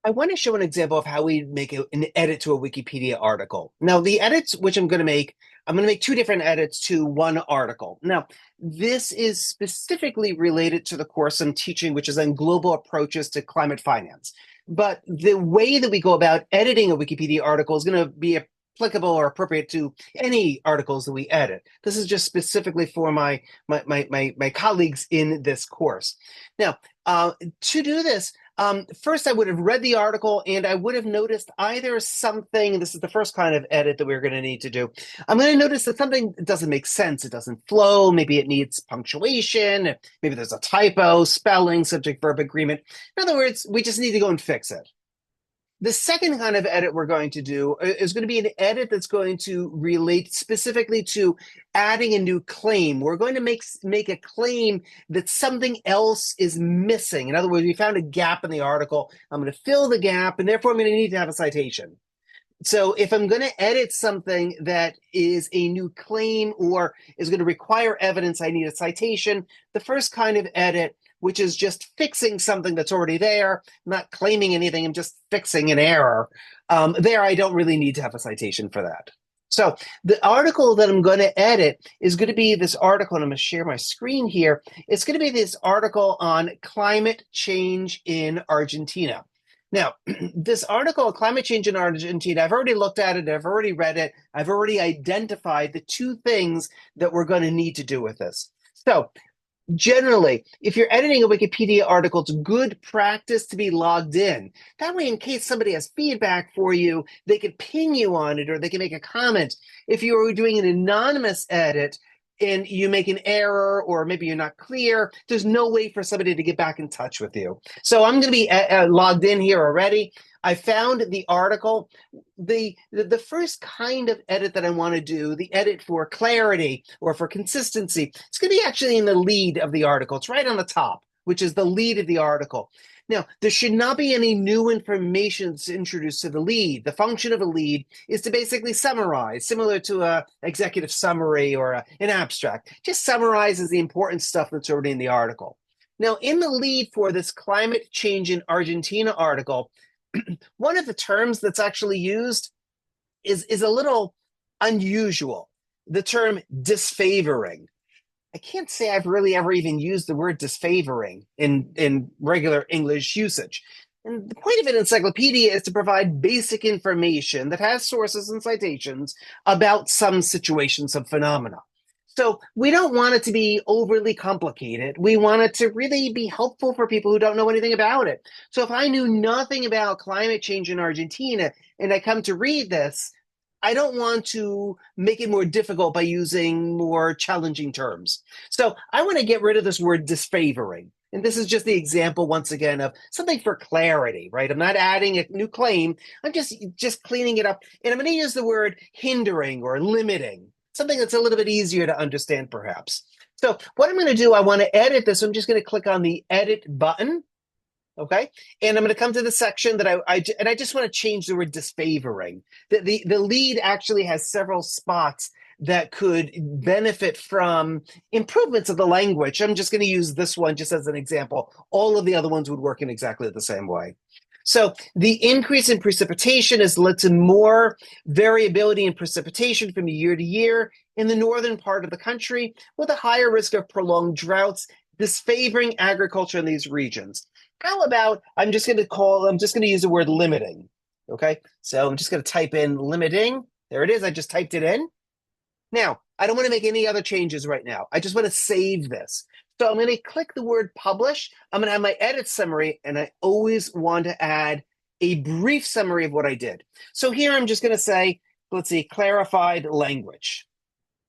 I want to show an example of how we make an edit to a Wikipedia article. Now, the edits which I'm going to make two different edits to one article. Now, this is specifically related to the course I'm teaching, which is on global approaches to climate finance. But the way that we go about editing a Wikipedia article is going to be applicable or appropriate to any articles that we edit. This is just specifically for my colleagues in this course. Now, to do this, first, I would have read the article and I would have noticed either something, this is the first kind of edit that we're going to need to do. I'm going to notice that something doesn't make sense. It doesn't flow. Maybe it needs punctuation. Maybe there's a typo, spelling, subject verb agreement. In other words, we just need to go and fix it. The second kind of edit we're going to do is going to be an edit that's going to relate specifically to adding a new claim. We're going to make a claim that something else is missing. In other words, we found a gap in the article. I'm going to fill the gap, and therefore I'm going to need to have a citation. So if I'm going to edit something that is a new claim or is going to require evidence, I need a citation. The first kind of edit, which is just fixing something that's already there, not claiming anything, I'm just fixing an error. There, I don't really need to have a citation for that. So the article that I'm going to edit is going to be this article, and I'm going to share my screen here. It's going to be this article on climate change in Argentina. Now, this article, Climate Change in Argentina, I've already looked at it, I've already read it, I've already identified the two things that we're going to need to do with this. So, generally, if you're editing a Wikipedia article, it's good practice to be logged in. That way, in case somebody has feedback for you, they could ping you on it or they can make a comment. If you were doing an anonymous edit, and you make an error or maybe you're not clear, there's no way for somebody to get back in touch with you. So I'm going to be logged in here already. I found the article. The first kind of edit that I want to do, the edit for clarity or for consistency, it's going to be actually in the lead of the article. It's right on the top, which is the lead of the article. Now, there should not be any new information that's introduced to the lead. The function of a lead is to basically summarize, similar to an executive summary or an abstract. Just summarizes the important stuff that's already in the article. Now, in the lead for this climate change in Argentina article, one of the terms that's actually used is a little unusual. The term disfavoring. I can't say I've really ever even used the word disfavoring in regular English usage. And the point of an encyclopedia is to provide basic information that has sources and citations about some situation, some phenomena. So we don't want it to be overly complicated. We want it to really be helpful for people who don't know anything about it. So if I knew nothing about climate change in Argentina and I come to read this, I don't want to make it more difficult by using more challenging terms. So I want to get rid of this word disfavoring. And this is just the example, once again, of something for clarity, right? I'm not adding a new claim. I'm just cleaning it up. And I'm going to use the word hindering or limiting, something that's a little bit easier to understand, perhaps. So what I'm going to do, I want to edit this. I'm just going to click on the edit button. Okay, and I'm going to come to the section that I just want to change the word disfavoring. The lead actually has several spots that could benefit from improvements of the language. I'm just going to use this one just as an example. All of the other ones would work in exactly the same way. So the increase in precipitation has led to more variability in precipitation from year to year in the northern part of the country, with a higher risk of prolonged droughts, disfavoring agriculture in these regions. How about I'm just going to use the word limiting. Okay, so I'm just going to type in limiting. There it is. I just typed it in. Now, I don't want to make any other changes right now. I just want to save this. So I'm going to click the word publish. I'm going to have my edit summary, and I always want to add a brief summary of what I did. So here I'm just going to say, let's see, clarified language.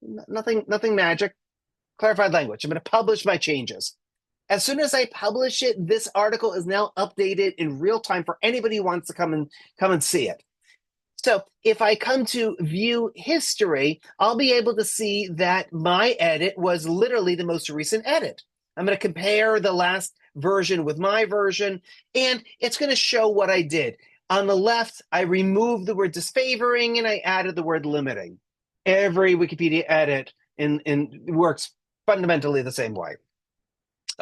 Nothing magic. Clarified language. I'm going to publish my changes. As soon as I publish it, this article is now updated in real time for anybody who wants to come and see it. So if I come to view history, I'll be able to see that my edit was literally the most recent edit. I'm going to compare the last version with my version, and it's going to show what I did. On the left, I removed the word disfavoring and I added the word limiting. Every Wikipedia edit works fundamentally the same way.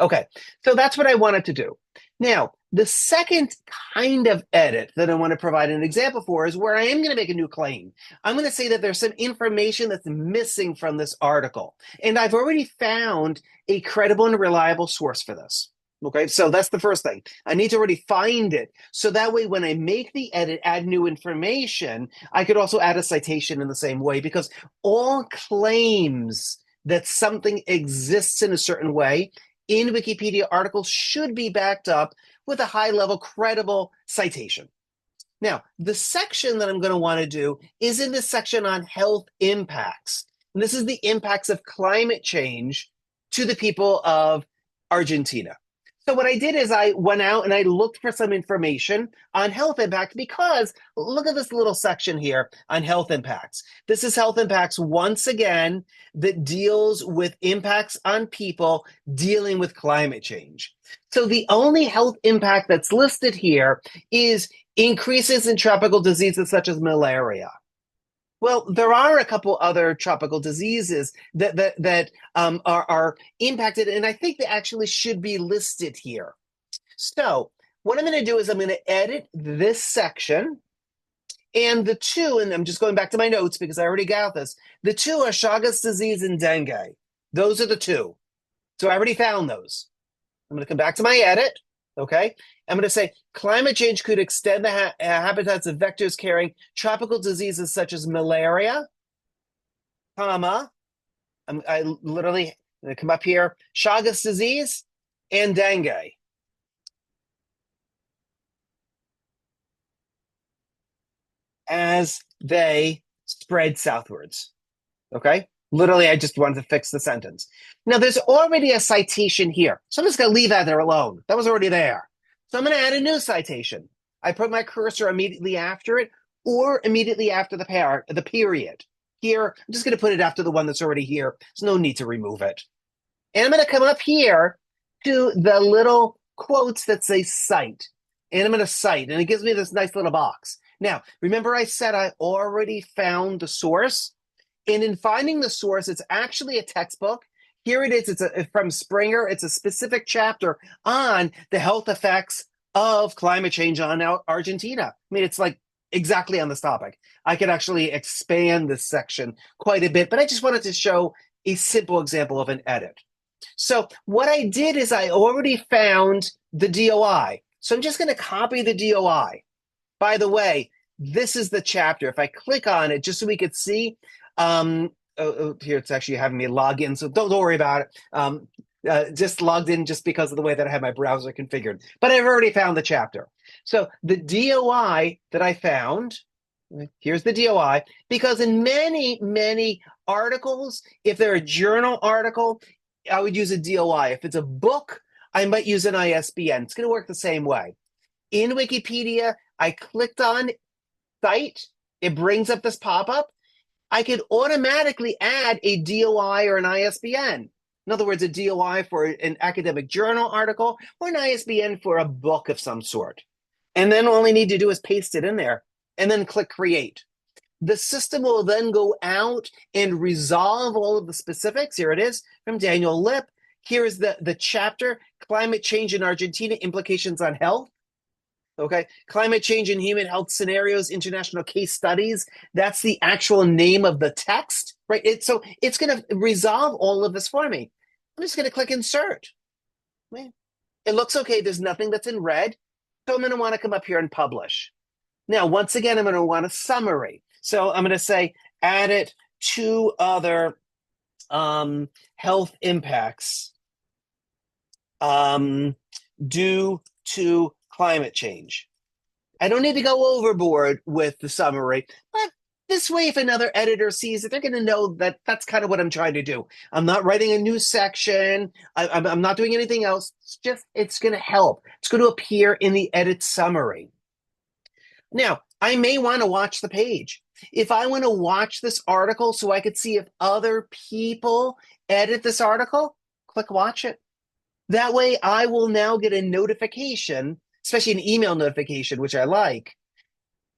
Okay, so that's what I wanted to do. Now, The second kind of edit that I want to provide an example for is where I am going to make a new claim. I'm going to say that there's some information that's missing from this article. And I've already found a credible and reliable source for this. Okay, so that's the first thing. I need to already find it. So that way, when I make the edit, add new information, I could also add a citation in the same way because all claims that something exists in a certain way in Wikipedia articles should be backed up with a high level, credible citation. Now, the section that I'm going to want to do is in this section on health impacts. And this is the impacts of climate change to the people of Argentina. So what I did is I went out and I looked for some information on health impact because look at this little section here on health impacts. This is health impacts once again that deals with impacts on people dealing with climate change. So the only health impact that's listed here is increases in tropical diseases such as malaria. Well, there are a couple other tropical diseases that are impacted, and I think they actually should be listed here. So what I'm going to do is I'm going to edit this section, and the two, and I'm just going back to my notes because I already got this. The two are Chagas disease and dengue. Those are the two. So I already found those. I'm going to come back to my edit. Okay. I'm going to say climate change could extend the habitats of vectors carrying tropical diseases such as malaria, comma. I literally going to come up here, Chagas disease and dengue. As they spread southwards. Okay. Literally, I just wanted to fix the sentence. Now, there's already a citation here. So I'm just going to leave that there alone. That was already there. So I'm going to add a new citation. I put my cursor immediately after it or immediately after the period. Here, I'm just going to put it after the one that's already here. There's no need to remove it. And I'm going to come up here to the little quotes that say cite. And I'm going to cite, and it gives me this nice little box. Now, remember I said I already found the source? And in finding the source, it's actually a textbook. Here it is. It's from Springer. It's a specific chapter on the health effects of climate change on Argentina. I mean, it's like exactly on this topic. I could actually expand this section quite a bit, but I just wanted to show a simple example of an edit. So what I did is I already found the DOI. So I'm just going to copy the DOI. By the way, this is the chapter. If I click on it, just so we could see, here it's actually having me log in, so don't worry about it. Just logged in just because of the way that I have my browser configured. But I've already found the chapter. So the DOI that I found, here's the DOI, because in many, many articles, if they're a journal article, I would use a DOI. If it's a book, I might use an ISBN. It's going to work the same way. In Wikipedia, I clicked on cite. It brings up this pop-up. I could automatically add a DOI or an ISBN. In other words, a DOI for an academic journal article or an ISBN for a book of some sort. And then all I need to do is paste it in there and then click create. The system will then go out and resolve all of the specifics. Here it is from Daniel Lipp. Here is the chapter, Climate Change in Argentina, Implications on Health. Okay, Climate Change in Human Health Scenarios, International Case Studies. That's the actual name of the text, right? So it's going to resolve all of this for me. I'm just going to click Insert. It looks okay. There's nothing that's in red. So I'm going to want to come up here and publish. Now, once again, I'm going to want a summary. So I'm going to say, add it to other health impacts due to climate change. I don't need to go overboard with the summary, but this way, if another editor sees it, they're going to know that that's kind of what I'm trying to do. I'm not writing a new section. I'm not doing anything else. It's going to help. It's going to appear in the edit summary. Now, I may want to watch the page. If I want to watch this article so I could see if other people edit this article, click watch it. That way, I will now get a notification, especially an email notification, which I like,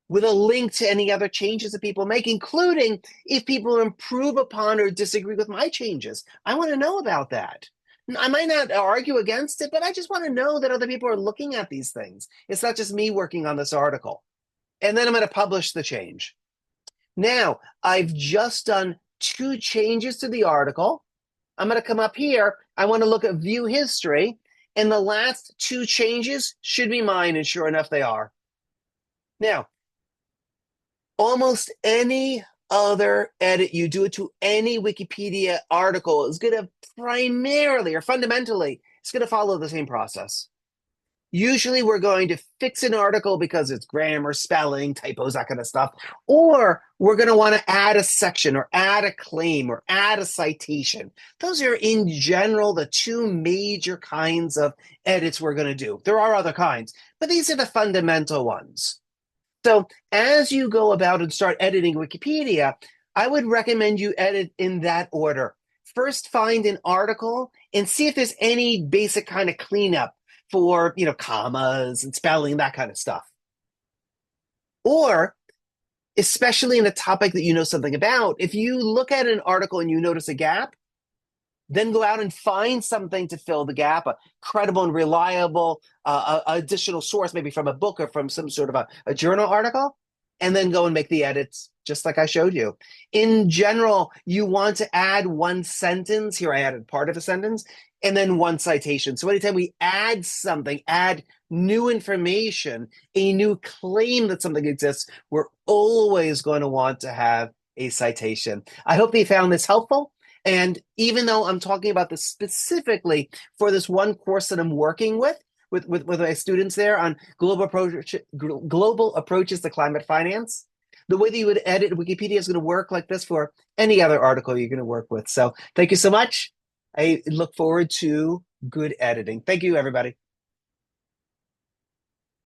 with a link to any other changes that people make, including if people improve upon or disagree with my changes. I want to know about that. I might not argue against it, but I just want to know that other people are looking at these things. It's not just me working on this article. And then I'm going to publish the change. Now, I've just done two changes to the article. I'm going to come up here. I want to look at view history. And the last two changes should be mine. And sure enough, they are. Now, almost any other edit you do it to any Wikipedia article is going to primarily or fundamentally, it's going to follow the same process. Usually we're going to fix an article because it's grammar, spelling, typos, that kind of stuff. Or we're going to want to add a section or add a claim or add a citation. Those are in general the two major kinds of edits we're going to do. There are other kinds, but these are the fundamental ones. So as you go about and start editing Wikipedia, I would recommend you edit in that order. First, find an article and see if there's any basic kind of cleanup for, commas and spelling, that kind of stuff. Or, especially in a topic that you know something about, if you look at an article and you notice a gap, then go out and find something to fill the gap, a credible and reliable additional source, maybe from a book or from some sort of a journal article, and then go and make the edits just like I showed you. In general, you want to add one sentence. Here I added part of a sentence, and then one citation. So anytime we add something, add new information, a new claim that something exists, we're always going to want to have a citation. I hope you found this helpful. And even though I'm talking about this specifically for this one course that I'm working with my students there on global approaches to climate finance, the way that you would edit Wikipedia is going to work like this for any other article you're going to work with. So thank you so much. I look forward to good editing. Thank you, everybody.